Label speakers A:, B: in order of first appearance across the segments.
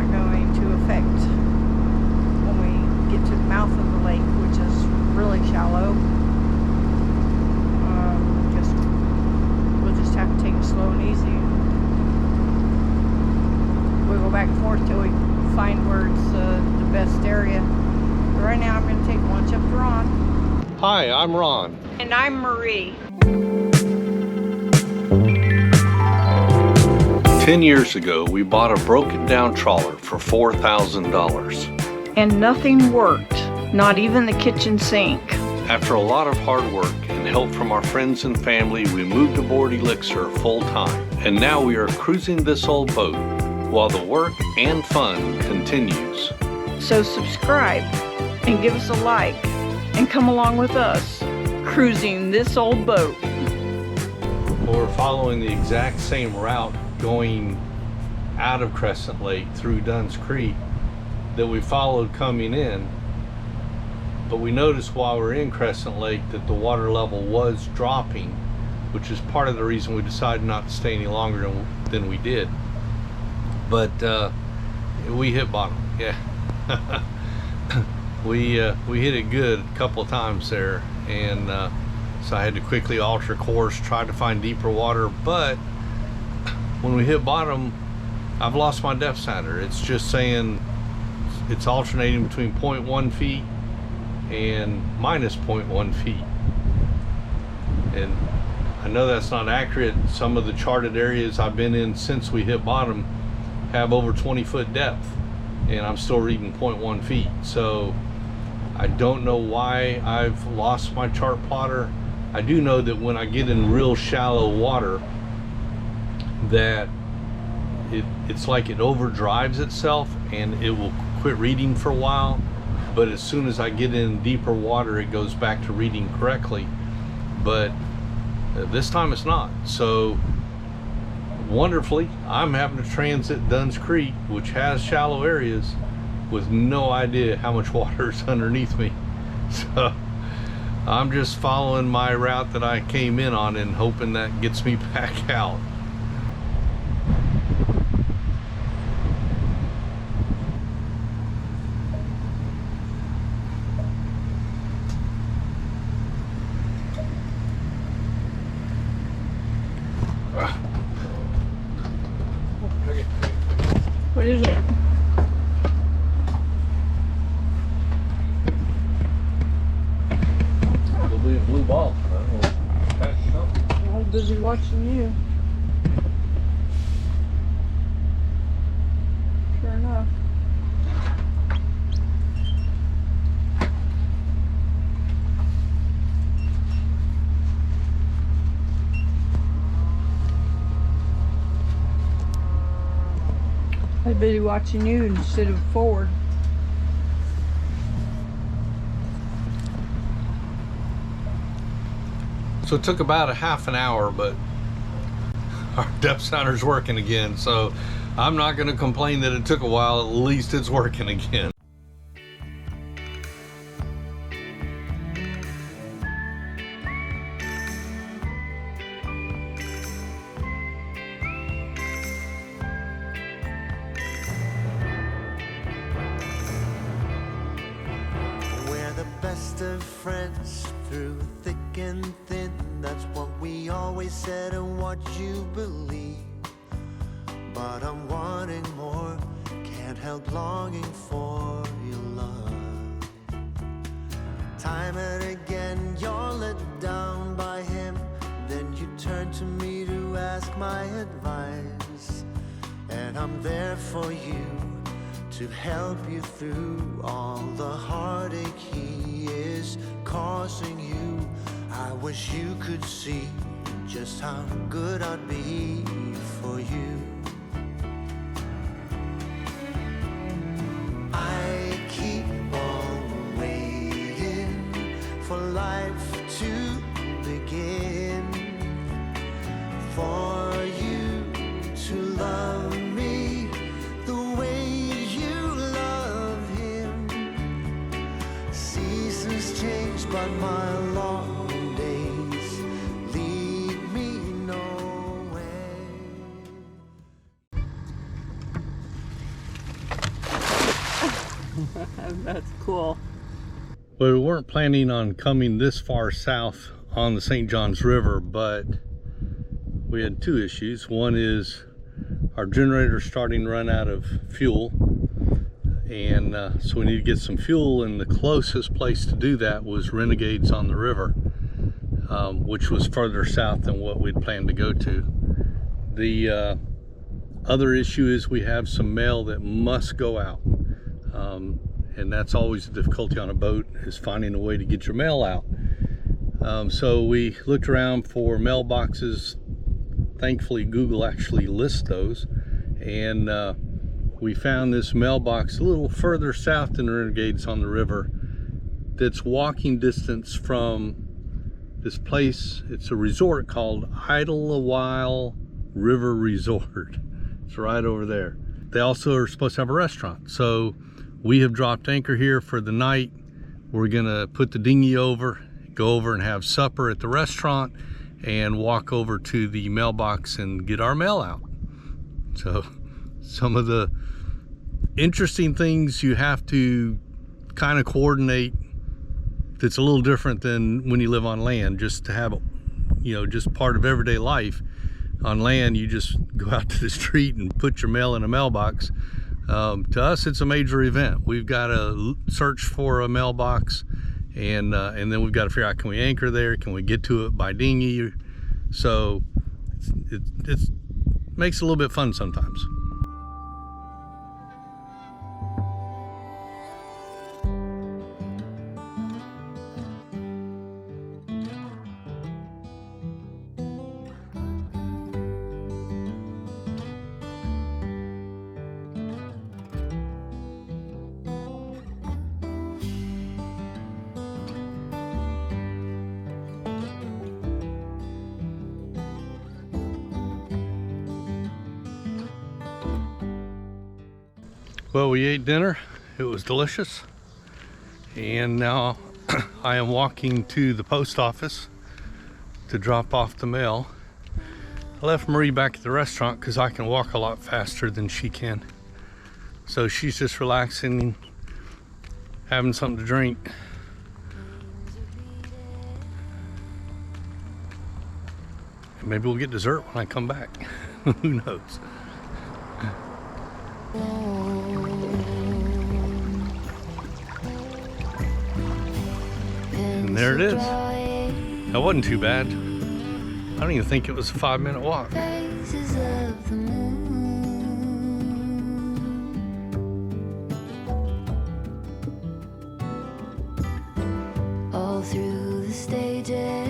A: not going to affect when we get to the mouth of the lake, which is really shallow. We'll just have to take it slow and easy. We'll go back and forth till we find where it's the best area. But right now I'm going to take lunch up to Ron.
B: Hi, I'm Ron.
A: And I'm Marie.
B: 10 years ago, we bought a broken down trawler for $4,000.
A: And nothing worked, not even the kitchen sink.
B: After a lot of hard work and help from our friends and family, we moved aboard Elixir full time. And now we are cruising this old boat while the work and fun continues.
A: So subscribe and give us a like and come along with us cruising this old boat.
B: We're following the exact same route going out of Crescent Lake through Dunn's Creek that we followed coming in, but we noticed while we're in Crescent Lake that the water level was dropping, which is part of the reason we decided not to stay any longer than we did. But we hit bottom. Yeah. we hit it good a couple of times there, and so I had to quickly alter course, try to find deeper water. But when we hit bottom, I've lost my depth sounder. It's just saying it's alternating between 0.1 feet and minus 0.1 feet. And I know that's not accurate. Some of the charted areas I've been in since we hit bottom have over 20-foot depth, and I'm still reading 0.1 feet. So I don't know why I've lost my chart plotter. I do know that when I get in real shallow water, that it's like it overdrives itself and it will quit reading for a while, but as soon as I get in deeper water it goes back to reading correctly. But this time it's not. So wonderfully, I'm having to transit Dunn's Creek, which has shallow areas, with no idea how much water is underneath me. So I'm just following my route that I came in on and hoping that gets me back out.
A: What is it?
B: Probably a blue ball. I don't know.
A: I'm all busy watching you. Sure enough. I'm busy watching you instead of forward.
B: So it took about a half an hour, but our depth sounder's working again. So I'm not going to complain that it took a while. At least it's working again.
C: Best of friends through thick and thin. That's what we always said and what you believe. But I'm wanting more, can't help longing for your love. Time and again you're let down by him, then you turn to me to ask my advice. And I'm there for you, to help you through all the heartache he is causing you. I wish you could see just how good I'd be for you. I keep on waiting for life to begin, for you to love me the way you love him. Seasons change, but my long days lead me nowhere.
A: That's cool.
B: Well, we weren't planning on coming this far south on the St. Johns River, but we had two issues. One is our generator's starting to run out of fuel, and so we need to get some fuel, and the closest place to do that was Renegades on the river, which was further south than what we'd planned to go to. The other issue is we have some mail that must go out, and that's always the difficulty on a boat, is finding a way to get your mail out. So we looked around for mailboxes. Thankfully, Google actually lists those, and we found this mailbox a little further south than the Renegades on the river that's walking distance from this place. It's a resort called Idlewild River Resort. It's right over there. They also are supposed to have a restaurant, so we have dropped anchor here for the night. We're gonna put the dinghy over, go over and have supper at the restaurant, and walk over to the mailbox and get our mail out. So some of the interesting things you have to kind of coordinate that's a little different than when you live on land, just to have, you know, just part of everyday life. On land, you just go out to the street and put your mail in a mailbox. To us, it's a major event. We've got to search for a mailbox, and then we've got to figure out, can we anchor there? Can we get to it by dinghy? So it makes it a little bit fun sometimes. Well, we ate dinner. It was delicious. And now I am walking to the post office to drop off the mail. I left Marie back at the restaurant because I can walk a lot faster than she can. So she's just relaxing, having something to drink. And maybe we'll get dessert when I come back. Who knows? And there it is. That wasn't too bad. I don't even think it was a 5-minute walk.
D: All through the stages,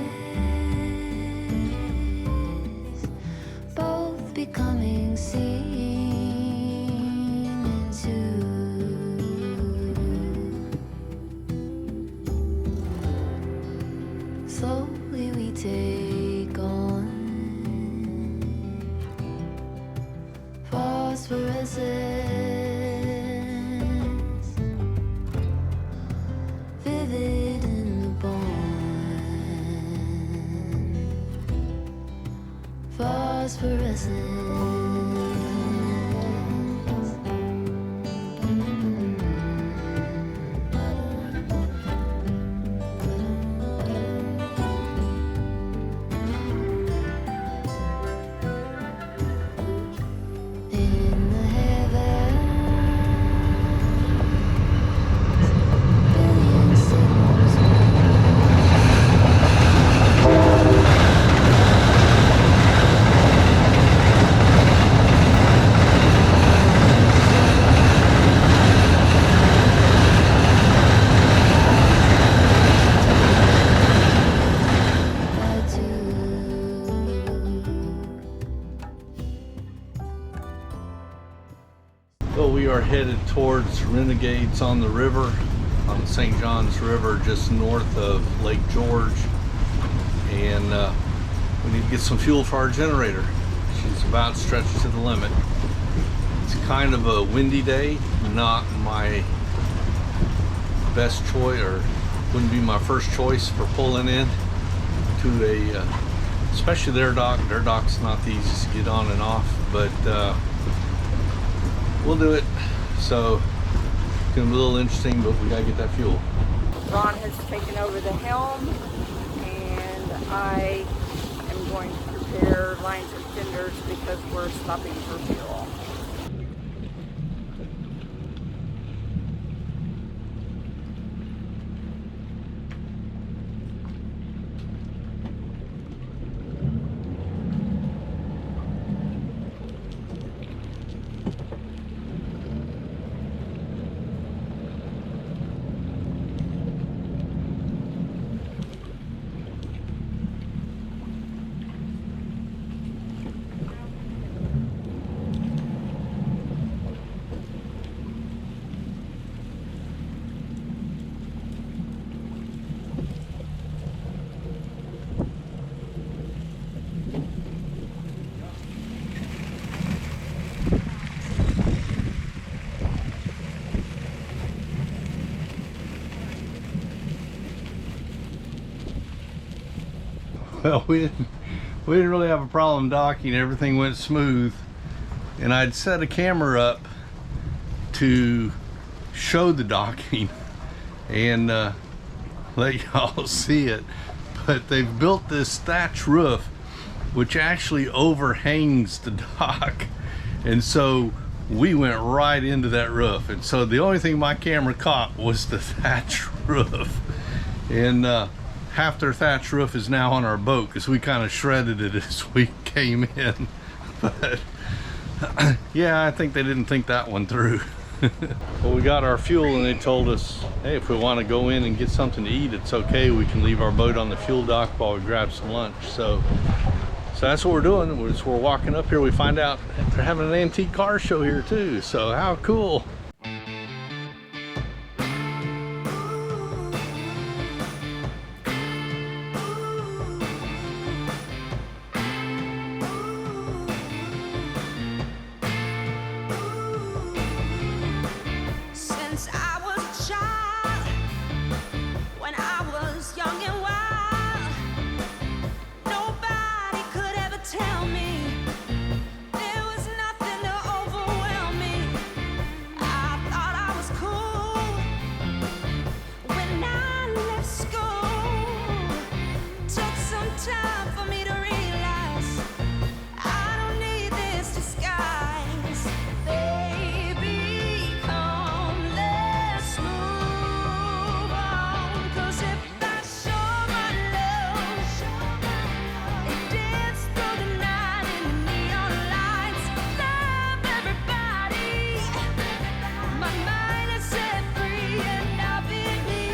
D: both becoming seen into. Slowly we take on phosphorescence, vivid in the bond, phosphorescence.
B: Well, we are headed towards Renegades on the river, on the St. Johns River, just north of Lake George. And we need to get some fuel for our generator. She's about stretched to the limit. It's kind of a windy day, not my best choice, or wouldn't be my first choice for pulling in to a, especially their dock. Their dock's not the easiest to get on and off, but we'll do it. So gonna be a little interesting, but we gotta get that fuel.
A: Ron has taken over the helm, and I am going to prepare lines and fenders because we're stopping for fuel.
B: Well, we didn't really have a problem docking. Everything went smooth, and I'd set a camera up to show the docking and let y'all see it. But they've built this thatch roof which actually overhangs the dock, and so we went right into that roof, and so the only thing my camera caught was the thatch roof. And half their thatch roof is now on our boat because we kind of shredded it as we came in. But yeah, I think they didn't think that one through. Well, we got our fuel, and they told us, hey, if we want to go in and get something to eat, it's okay. We can leave our boat on the fuel dock while we grab some lunch. So that's what we're doing. We're walking up here. We find out they're having an antique car show here too. So how cool.
E: Since I was a child, when I was young and wild, nobody could ever tell me there was nothing to overwhelm me. I thought I was cool when I left school. Took some time for me to realize I don't need this disguise. Baby, come, let's move on. 'Cause if I show my love and dance through the night in the neon lights, love everybody, my mind is set free and I'll be me.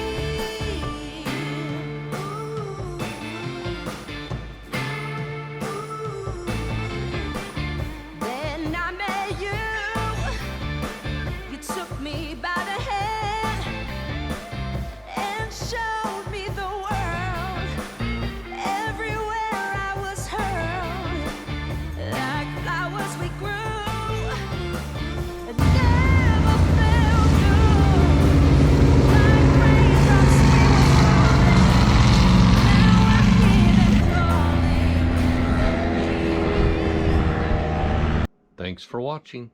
E: Then I met you. You took me by the hand and showed me the world. Everywhere I was hurled, like flowers we grew. It never felt good, like raindrops we were falling. Now I hear them calling.
B: Thanks for watching.